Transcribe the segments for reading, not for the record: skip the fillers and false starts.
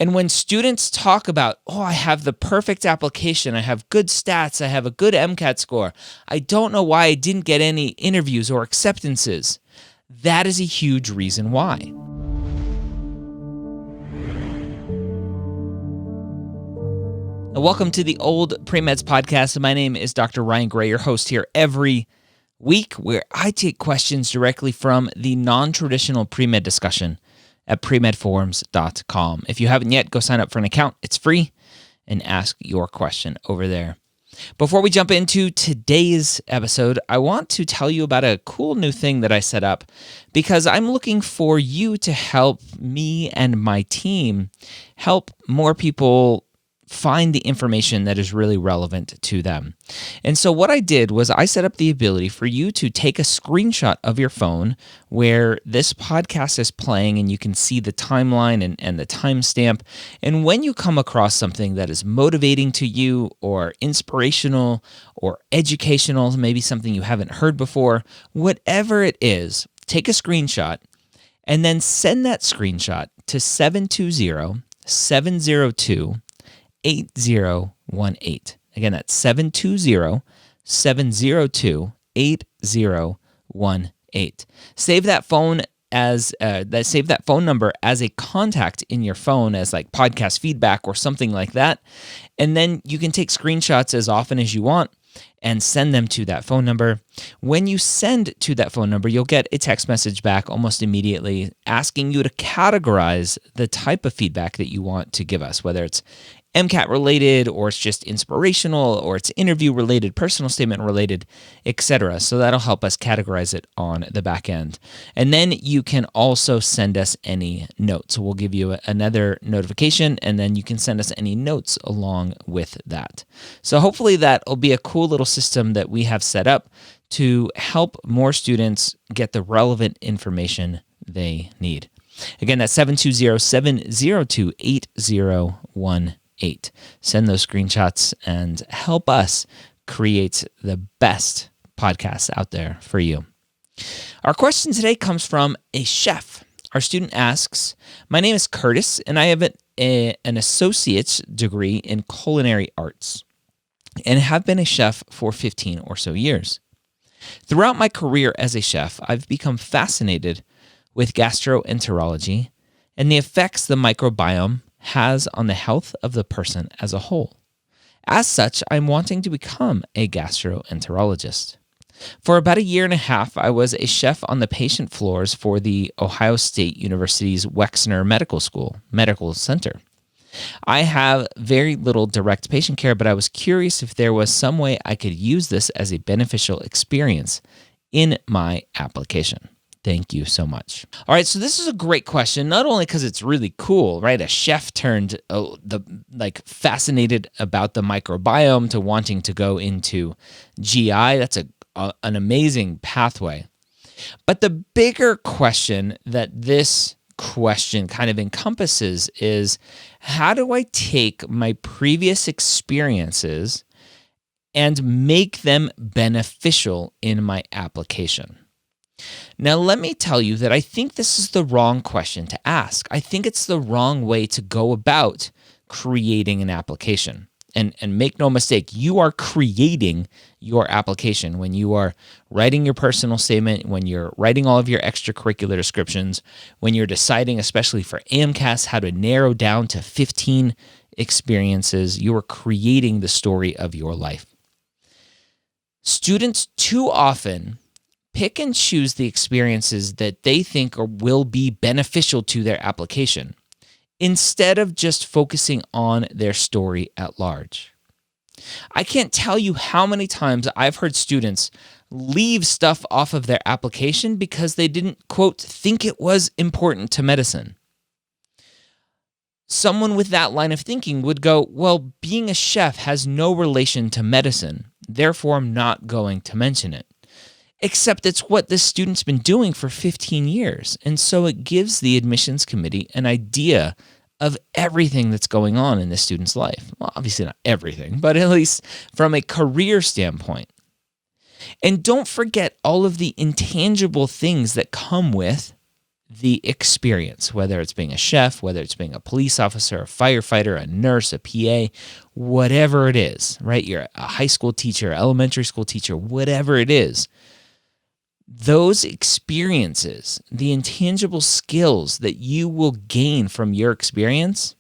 And when students talk about, oh, I have the perfect application, I have good stats, I have a good MCAT score, I don't know why I didn't get any interviews or acceptances, that is a huge reason why. Welcome to the OldPreMeds podcast. My name is Dr. Ryan Gray, your host here every week, where I take questions directly from the non-traditional pre-med discussion at premedforums.com. If you haven't yet, go sign up for an account. It's free, and ask your question over there. Before we jump into today's episode, I want to tell you about a cool new thing that I set up because I'm looking for you to help me and my team help more people find the information that is really relevant to them. And so what I did was I set up the ability for you to take a screenshot of your phone where this podcast is playing and you can see the timeline and the timestamp. And when you come across something that is motivating to you or inspirational or educational, maybe something you haven't heard before, whatever it is, take a screenshot and then send that screenshot to 720-702-8018. Again, that's 720-702-8018. Save that phone number as a contact in your phone as like podcast feedback or something like that. And then you can take screenshots as often as you want and send them to that phone number. When you send to that phone number, you'll get a text message back almost immediately asking you to categorize the type of feedback that you want to give us, whether it's MCAT related, or it's just inspirational, or it's interview related, personal statement related, etc. So that'll help us categorize it on the back end. And then you can also send us any notes. So we'll give you another notification, and then you can send us any notes along with that. So hopefully that will be a cool little system that we have set up to help more students get the relevant information they need. Again, that's 720-702-8018. Send those screenshots and help us create the best podcasts out there for you. Our question today comes from a chef. Our student asks, my name is Kurtis, and I have an associate's degree in culinary arts and have been a chef for 15 or so years. Throughout my career as a chef, I've become fascinated with gastroenterology and the effects the microbiome has on the health of the person as a whole. As such, I'm wanting to become a gastroenterologist. For about 1.5 years, I was a chef on the patient floors for the Ohio State University's Wexner Medical Center. I have very little direct patient care, but I was curious if there was some way I could use this as a beneficial experience in my application. Thank you so much. All right, so this is a great question, not only because it's really cool, right? A chef turned fascinated about the microbiome to wanting to go into GI. That's an amazing pathway. But the bigger question that this question kind of encompasses is, how do I take my previous experiences and make them beneficial in my application? Now, let me tell you that I think this is the wrong question to ask. I think it's the wrong way to go about creating an application. And make no mistake, you are creating your application when you are writing your personal statement, when you're writing all of your extracurricular descriptions, when you're deciding, especially for AMCAS, how to narrow down to 15 experiences. You are creating the story of your life. Students too often pick and choose the experiences that they think will be beneficial to their application, instead of just focusing on their story at large. I can't tell you how many times I've heard students leave stuff off of their application because they didn't, quote, think it was important to medicine. Someone with that line of thinking would go, well, being a chef has no relation to medicine, therefore I'm not going to mention it. Except it's what this student's been doing for 15 years. And so it gives the admissions committee an idea of everything that's going on in this student's life. Well, obviously not everything, but at least from a career standpoint. And don't forget all of the intangible things that come with the experience, whether it's being a chef, whether it's being a police officer, a firefighter, a nurse, a PA, whatever it is, right? You're a high school teacher, elementary school teacher, whatever it is. Those experiences, the intangible skills that you will gain from your experience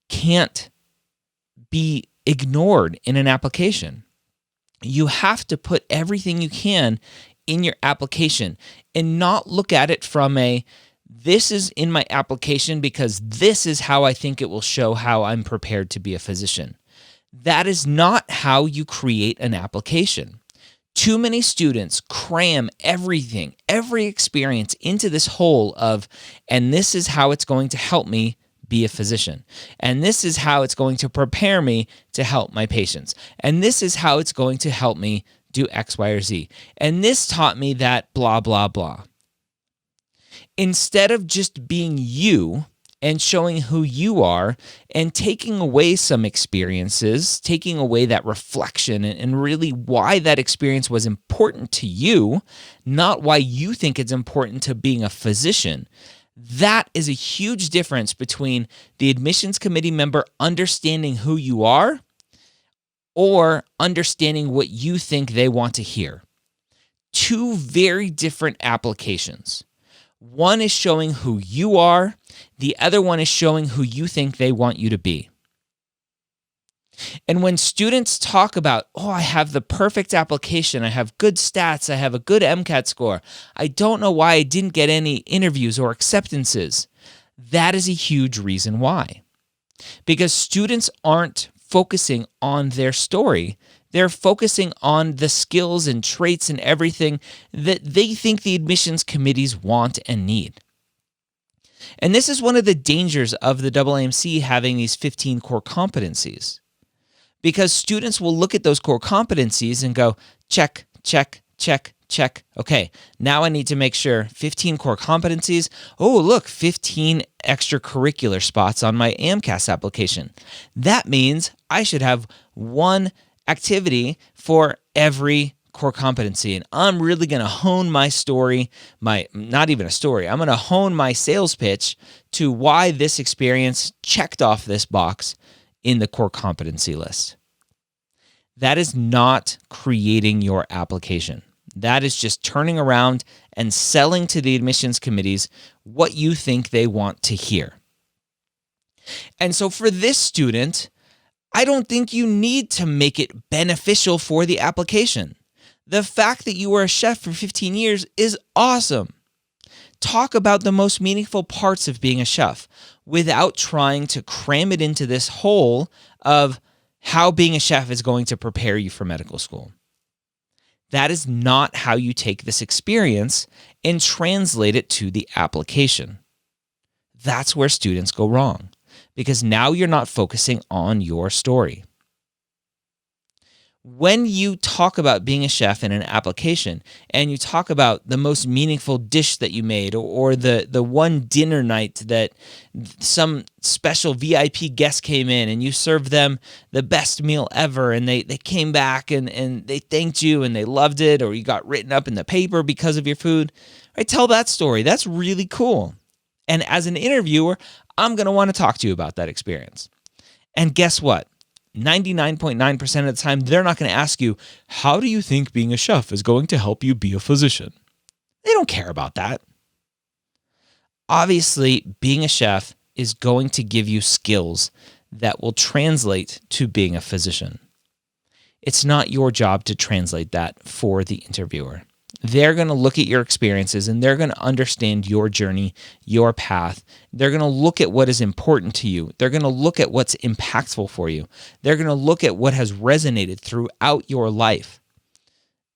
can't be ignored in an application. You have to put everything you can in your application and not look at it from this is in my application because this is how I think it will show how I'm prepared to be a physician. That is not how you create an application. Too many students cram everything, every experience into this hole of, and this is how it's going to help me be a physician. And this is how it's going to prepare me to help my patients. And this is how it's going to help me do X, Y, or Z. And this taught me that blah, blah, blah. Instead of just being you and showing who you are and taking away some experiences, taking away that reflection and really why that experience was important to you, not why you think it's important to being a physician. That is a huge difference between the admissions committee member understanding who you are or understanding what you think they want to hear. Two very different applications. One is showing who you are. The other one is showing who you think they want you to be. And when students talk about, I have the perfect application, I have good stats, I have a good MCAT score, I don't know why I didn't get any interviews or acceptances, that is a huge reason why. Because students aren't focusing on their story. They're focusing on the skills and traits and everything that they think the admissions committees want and need. And this is one of the dangers of the AAMC having these 15 core competencies. Because students will look at those core competencies and go, check, check, check, check. Okay, now I need to make sure 15 core competencies. Oh, look, 15 extracurricular spots on my AMCAS application. That means I should have one activity for every core competency. And I'm really going to hone my story, not even a story. I'm going to hone my sales pitch to why this experience checked off this box in the core competency list. That is not creating your application. That is just turning around and selling to the admissions committees what you think they want to hear. And so for this student, I don't think you need to make it beneficial for the application. The fact that you were a chef for 15 years is awesome. Talk about the most meaningful parts of being a chef without trying to cram it into this hole of how being a chef is going to prepare you for medical school. That is not how you take this experience and translate it to the application. That's where students go wrong, because now you're not focusing on your story. When you talk about being a chef in an application and you talk about the most meaningful dish that you made or the one dinner night that some special VIP guest came in and you served them the best meal ever and they came back and they thanked you and they loved it, or you got written up in the paper because of your food, right? Tell that story. That's really cool. And as an interviewer, I'm going to want to talk to you about that experience. And guess what? 99.9% of the time, they're not going to ask you, how do you think being a chef is going to help you be a physician? They don't care about that. Obviously, being a chef is going to give you skills that will translate to being a physician. It's not your job to translate that for the interviewer. They're going to look at your experiences and they're going to understand your journey, your path. They're going to look at what is important to you. They're going to look at what's impactful for you. They're going to look at what has resonated throughout your life.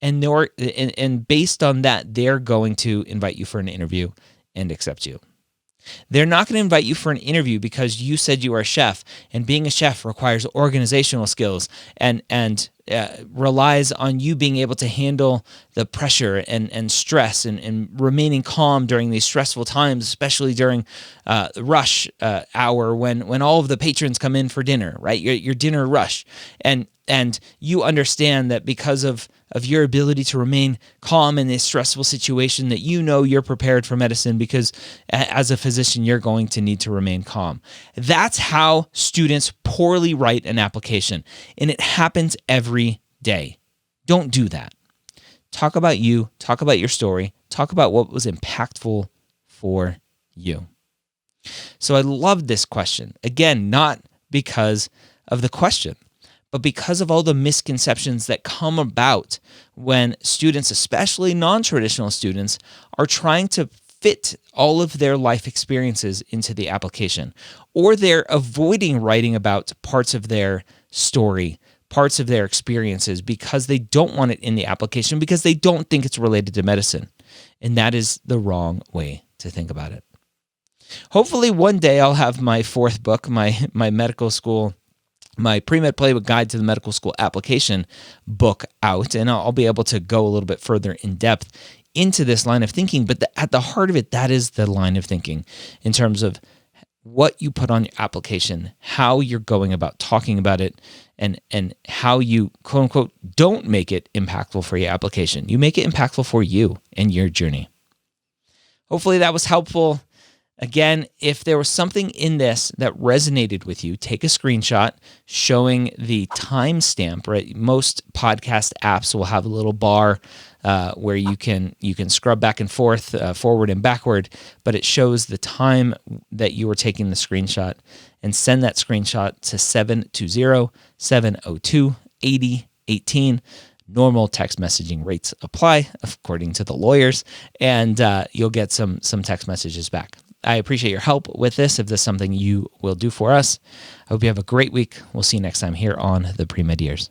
And based on that, they're going to invite you for an interview and accept you. They're not going to invite you for an interview because you said you are a chef, and being a chef requires organizational skills and relies on you being able to handle the pressure and stress and remaining calm during these stressful times, especially during rush hour when all of the patrons come in for dinner, right? Your dinner rush. And you understand that because of your ability to remain calm in this stressful situation, that you're prepared for medicine because as a physician, you're going to need to remain calm. That's how students poorly write an application, and it happens every day. Don't do that. Talk about you, talk about your story, talk about what was impactful for you. So I love this question. Again, not because of the question, but because of all the misconceptions that come about when students, especially non-traditional students, are trying to fit all of their life experiences into the application, or they're avoiding writing about parts of their story, parts of their experiences, because they don't want it in the application, because they don't think it's related to medicine. And that is the wrong way to think about it. Hopefully one day I'll have my fourth book, my medical school, my Pre-Med Playbook Guide to the Medical School Application book out, and I'll be able to go a little bit further in depth into this line of thinking. But at the heart of it, that is the line of thinking in terms of what you put on your application, how you're going about talking about it, and how you, quote unquote, don't make it impactful for your application. You make it impactful for you and your journey. Hopefully that was helpful. Again, if there was something in this that resonated with you, take a screenshot showing the timestamp, right? Most podcast apps will have a little bar where you can scrub back and forth, forward and backward, but it shows the time that you were taking the screenshot, and send that screenshot to 720-702-8018. Normal text messaging rates apply, according to the lawyers, and you'll get some text messages back. I appreciate your help with this, if this is something you will do for us. I hope you have a great week. We'll see you next time here on the Pre-Med Years.